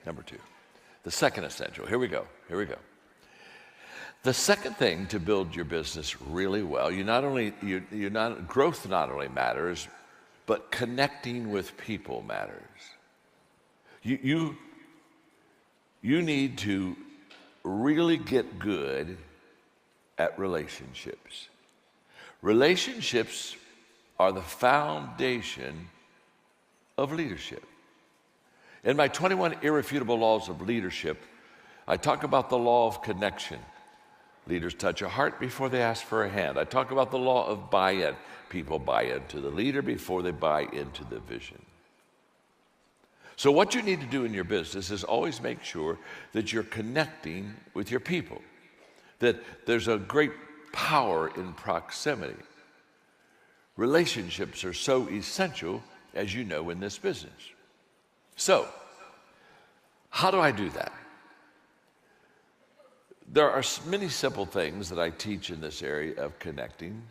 Number two. The second essential. Here we go. The second thing to build your business really well, growth not only matters, but connecting with people matters. You need to really get good at relationships. Relationships are the foundation of leadership. In my 21 irrefutable laws of leadership, I talk about the law of connection. Leaders touch a heart before they ask for a hand. I talk about the law of buy-in. People buy into the leader before they buy into the vision. So what you need to do in your business is always make sure that you're connecting with your people, that there's a great power in proximity. Relationships are so essential, as you know, in this business. So, how do I do that? There are many simple things that I teach in this area of connecting.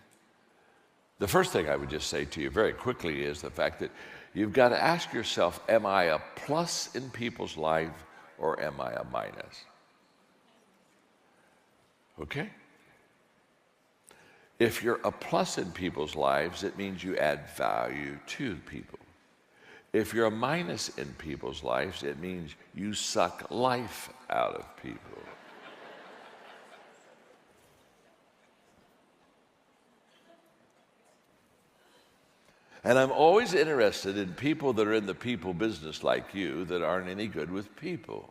The first thing I would just say to you very quickly is the fact that you've got to ask yourself, am I a plus in people's life or am I a minus? Okay? If you're a plus in people's lives, it means you add value to people. If you're a minus in people's lives, it means you suck life out of people. And I'm always interested in people that are in the people business like you that aren't any good with people.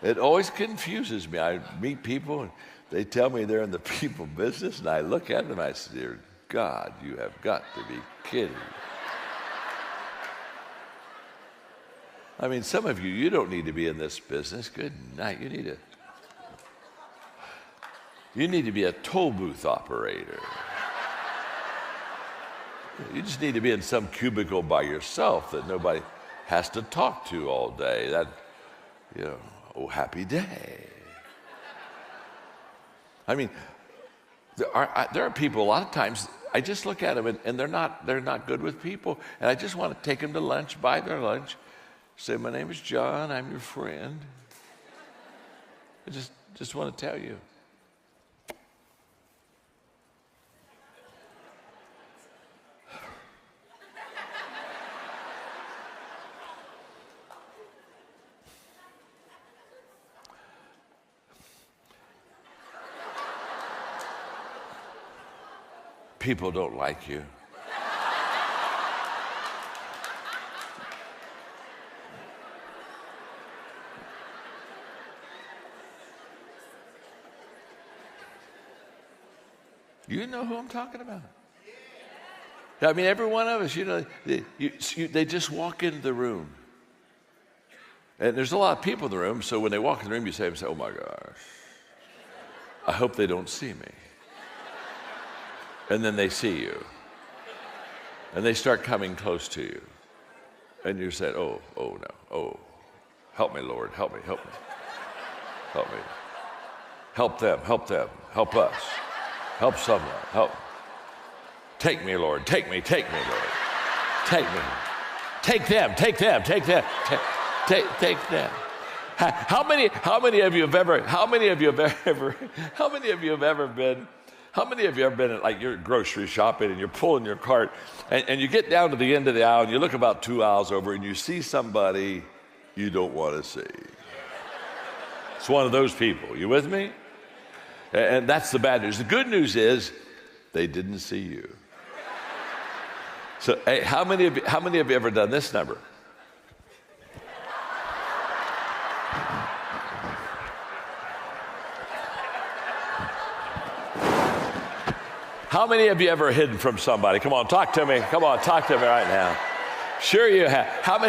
It always confuses me. I meet people and they tell me they're in the people business and I look at them and I say, dear God, you have got to be kidding. I mean, some of you don't need to be in this business. Good night. You need to be a toll booth operator. You just need to be in some cubicle by yourself that nobody has to talk to all day. Oh, happy day. I mean, there are people, a lot of times, I just look at them and they're not good with people. And I just want to take them to lunch, buy their lunch, say, my name is John, I'm your friend. I just want to tell you. People don't like you. You know who I'm talking about. I mean, every one of us, they just walk into the room. And there's a lot of people in the room, so when they walk in the room, you say, oh my gosh, I hope they don't see me. And then they see you. And they start coming close to you. And you said, oh no, oh, help me, Lord, help me. Help them, help us, help someone, help. Take me, Lord, take me, Lord, take me. Take them. How many of you have been at like your grocery shopping and you're pulling your cart and you get down to the end of the aisle and you look about 2 aisles over and you see somebody you don't want to see? It's one of those people. You with me? And that's the bad news. The good news is they didn't see you. So, hey, how many of you ever done this number? How many of you ever hidden from somebody? Come on, talk to me. Come on, talk to me right now. Sure you have. How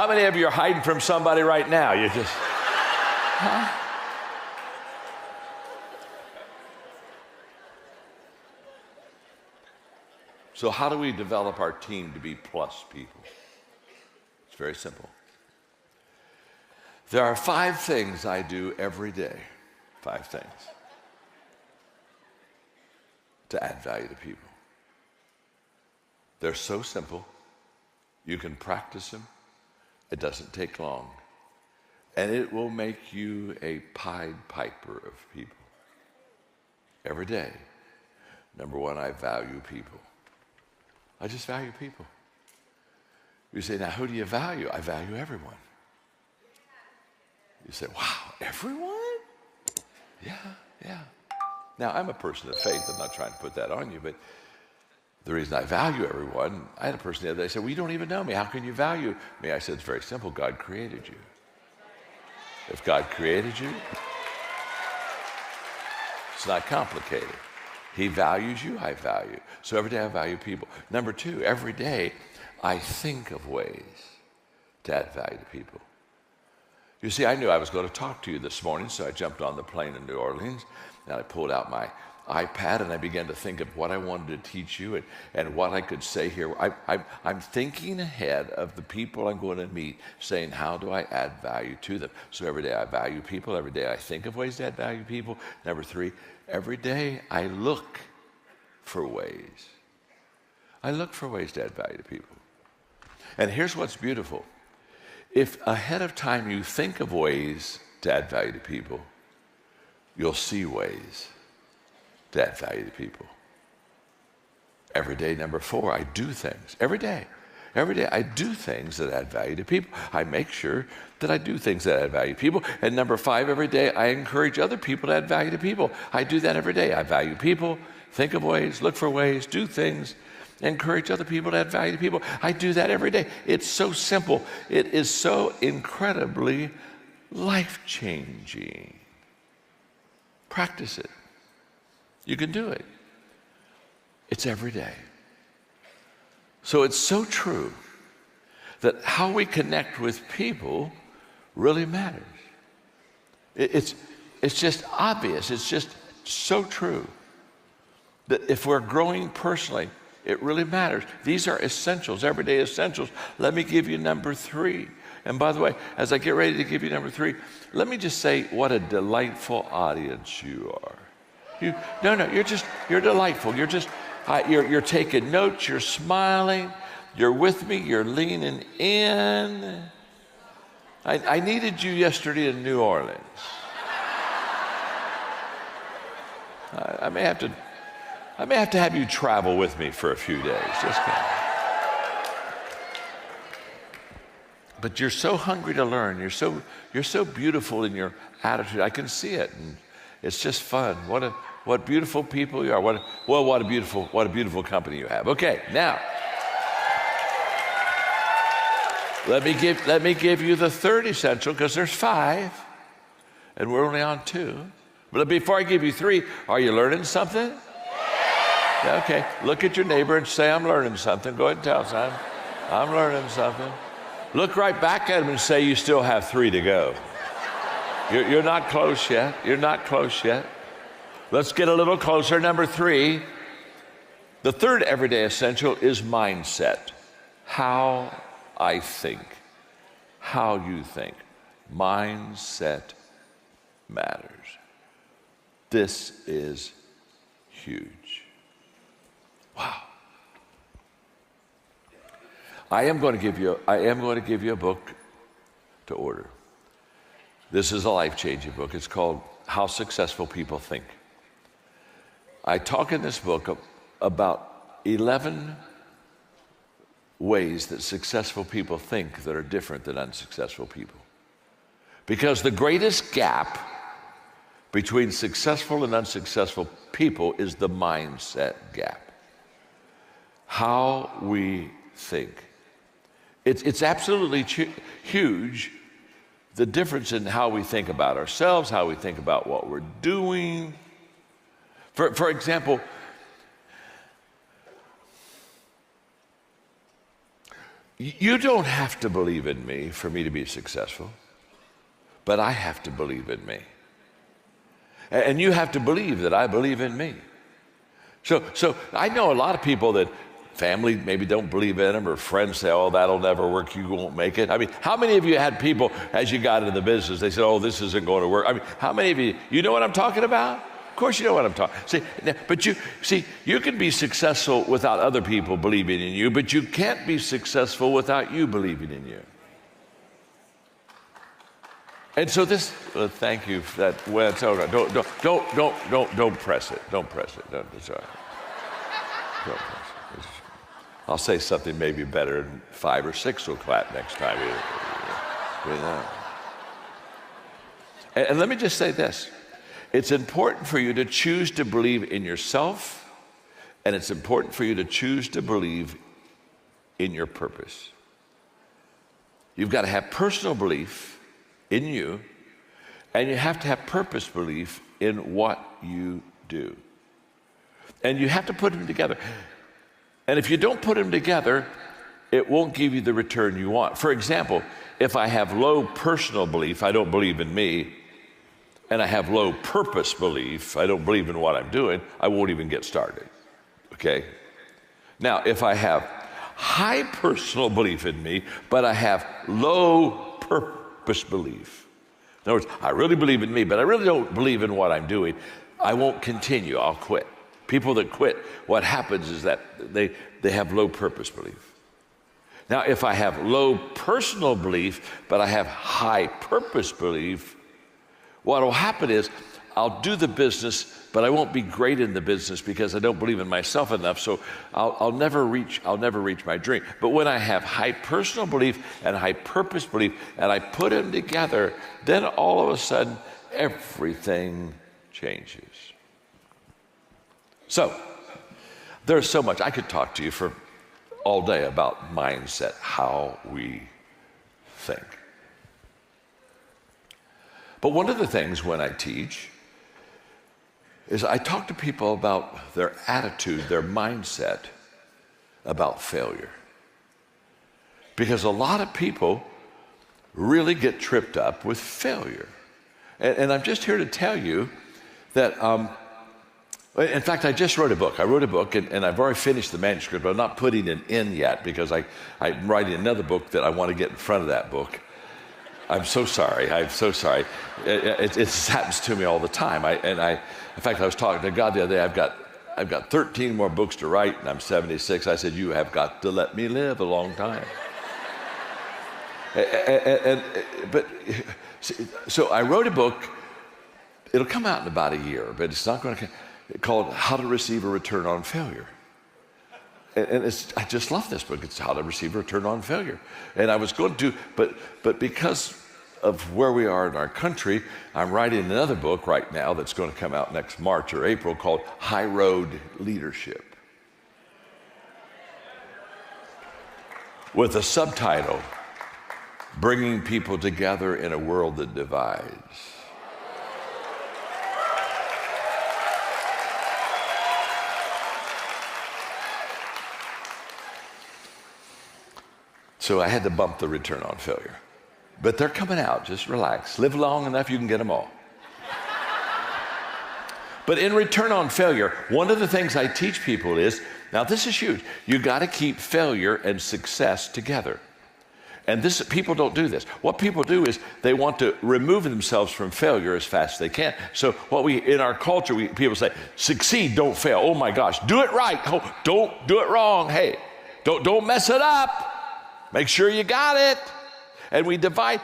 many of you are hiding from somebody right now? You just, huh? So how do we develop our team to be plus people? It's very simple. There are 5 things I do every day. 5 things to add value to people. They're so simple. You can practice them. It doesn't take long. And it will make you a Pied Piper of people. Every day. Number one, I value people. I just value people. You say, now who do you value? I value everyone. You say, wow, everyone? Yeah. Now, I'm a person of faith. I'm not trying to put that on you, but the reason I value everyone, I had a person the other day say, well, you don't even know me. How can you value me? I said, it's very simple. God created you. If God created you, it's not complicated. He values you, I value. So every day I value people. Number two, every day I think of ways to add value to people. You see, I knew I was going to talk to you this morning, so I jumped on the plane in New Orleans, and I pulled out my iPad, and I began to think of what I wanted to teach you and what I could say here. I'm thinking ahead of the people I'm going to meet, saying, how do I add value to them? So every day I value people. Every day I think of ways to add value to people. Number three, every day I look for ways. I look for ways to add value to people. And here's what's beautiful. If ahead of time you think of ways to add value to people, you'll see ways to add value to people. Every day, number four, I do things. Every day I do things that add value to people. I make sure that I do things that add value to people. And number five, every day I encourage other people to add value to people. I do that every day. I value people, think of ways, look for ways, do things, encourage other people to add value to people. I do that every day. It's so simple. It is so incredibly life-changing. Practice it. You can do it. It's every day. So it's so true that how we connect with people really matters. It's just obvious. It's just so true that if we're growing personally, it really matters. These are essentials, everyday essentials. Let me give you number three. And by the way, as I get ready to give you number three, let me just say what a delightful audience you are. You're delightful. You're taking notes, you're smiling, you're with me, you're leaning in. I needed you yesterday in New Orleans. I may have to have you travel with me for a few days. Just kidding. But you're so hungry to learn. You're so beautiful in your attitude. I can see it, and it's just fun. What beautiful people you are. What a beautiful company you have. Okay, now let me give you the third essential, because there's five, and we're only on two. But before I give you three, are you learning something? Yeah, okay, look at your neighbor and say, I'm learning something. Go ahead and tell us, I'm learning something. Look right back at him and say, you still have three to go. You're not close yet. You're not close yet. Let's get a little closer. Number three, the third everyday essential is mindset. How I think, how you think. Mindset matters. This is huge. Wow. I am going to give you a book to order. This is a life-changing book. It's called How Successful People Think. I talk in this book about 11 ways that successful people think that are different than unsuccessful people. Because the greatest gap between successful and unsuccessful people is the mindset gap. How we think. It's absolutely huge, the difference in how we think about ourselves, how we think about what we're doing. For example, you don't have to believe in me for me to be successful, but I have to believe in me. And you have to believe that I believe in me. So I know a lot of people that family maybe don't believe in them, or friends say, oh, that'll never work, you won't make it. I mean, how many of you had people, as you got into the business, they said, oh, this isn't going to work? I mean, how many of you know what I'm talking about? Of course you know what I'm talking. But you can be successful without other people believing in you, but you can't be successful without you believing in you. And so this, thank you for that. Well, it's all right. Don't press it. Don't press it. It's all right. Don't press it. I'll say something maybe better, and 5 or 6 will clap next time. You know. And let me just say this. It's important for you to choose to believe in yourself, and it's important for you to choose to believe in your purpose. You've got to have personal belief in you, and you have to have purpose belief in what you do. And you have to put them together. And if you don't put them together, it won't give you the return you want. For example, if I have low personal belief, I don't believe in me, and I have low purpose belief, I don't believe in what I'm doing, I won't even get started, okay? Now, if I have high personal belief in me, but I have low purpose belief. In other words, I really believe in me, but I really don't believe in what I'm doing, I won't continue, I'll quit. People that quit, what happens is that they have low purpose belief. Now, if I have low personal belief, but I have high purpose belief, what will happen is I'll do the business, but I won't be great in the business because I don't believe in myself enough, so I'll never reach my dream. But when I have high personal belief and high purpose belief, and I put them together, then all of a sudden, everything changes. So, there's so much. I could talk to you for all day about mindset, how we think. But one of the things when I teach is I talk to people about their attitude, their mindset about failure. Because a lot of people really get tripped up with failure. And I'm just here to tell you that, in fact, I just wrote a book. I wrote a book, and I've already finished the manuscript, but I'm not putting it in yet because I'm writing another book that I want to get in front of that book. I'm so sorry. I'm so sorry. It happens to me all the time. In fact, I was talking to God the other day. I've got 13 more books to write, and I'm 76. I said, you have got to let me live a long time. So I wrote a book. It'll come out in about a year, but it's not going to come. Called How to Receive a Return on Failure. And I just love this book. It's How to Receive a Return on Failure. And I was going to, but because of where we are in our country, I'm writing another book right now that's going to come out next March or April called High Road Leadership, with a subtitle, Bringing People Together in a World That Divides. So I had to bump the return on failure. But they're coming out, just relax. Live long enough, you can get them all. But in return on failure, one of the things I teach people is, now this is huge, you gotta keep failure and success together. And people don't do this. What people do is they want to remove themselves from failure as fast as they can. So in our culture, people say, succeed, don't fail. Oh my gosh, do it right. Oh, don't do it wrong. Hey, don't mess it up. Make sure you got it. And we divide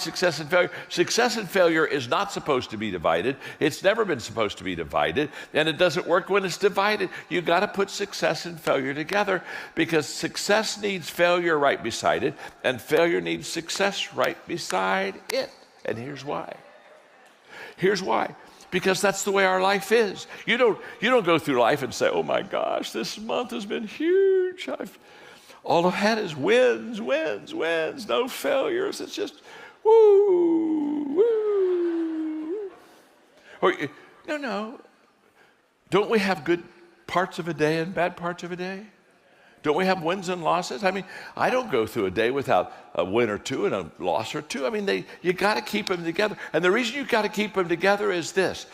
success and failure. Success and failure is not supposed to be divided. It's never been supposed to be divided. And it doesn't work when it's divided. You got to put success and failure together, because success needs failure right beside it, and failure needs success right beside it. And here's why. Here's why. Because that's the way our life is. You don't go through life and say, oh my gosh, this month has been huge. All I've had is wins, no failures. It's just woo, woo. Or, no. Don't we have good parts of a day and bad parts of a day? Don't we have wins and losses? I mean, I don't go through a day without a win or two and a loss or two. I mean, you got to keep them together. And the reason you got to keep them together is this.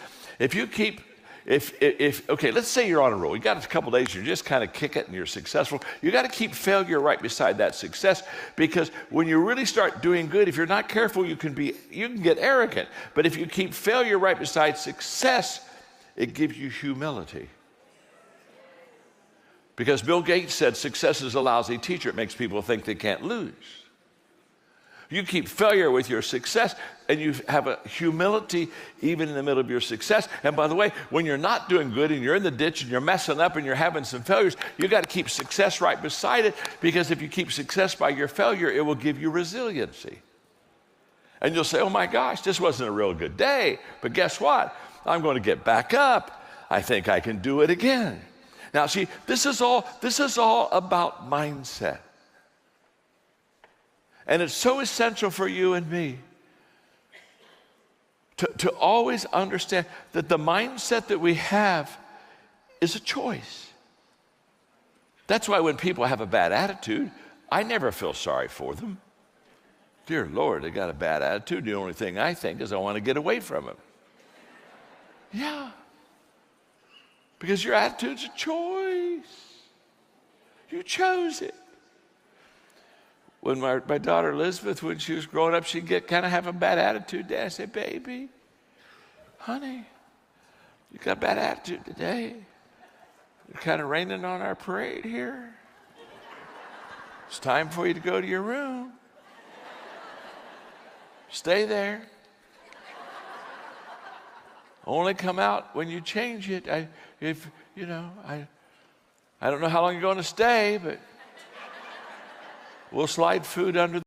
Okay, let's say you're on a roll. You got a couple days, you just kind of kick it and you're successful. You got to keep failure right beside that success, because when you really start doing good, if you're not careful, you can get arrogant. But if you keep failure right beside success, it gives you humility. Because Bill Gates said success is a lousy teacher. It makes people think they can't lose. You keep failure with your success, and you have a humility even in the middle of your success. And by the way, when you're not doing good and you're in the ditch and you're messing up and you're having some failures, you got to keep success right beside it, because if you keep success by your failure, it will give you resiliency. And you'll say, oh my gosh, this wasn't a real good day, but guess what? I'm going to get back up. I think I can do it again. Now see, this is all about mindset. And it's so essential for you and me to always understand that the mindset that we have is a choice. That's why when people have a bad attitude, I never feel sorry for them. Dear Lord, they got a bad attitude. The only thing I think is I want to get away from them. Yeah. Because your attitude's a choice. You chose it. When my daughter Elizabeth, when she was growing up, she'd have a bad attitude. Dad, I said, baby, honey, you got a bad attitude today. You're kind of raining on our parade here. It's time for you to go to your room. Stay there. Only come out when you change it. I don't know how long you're going to stay, but we'll slide food under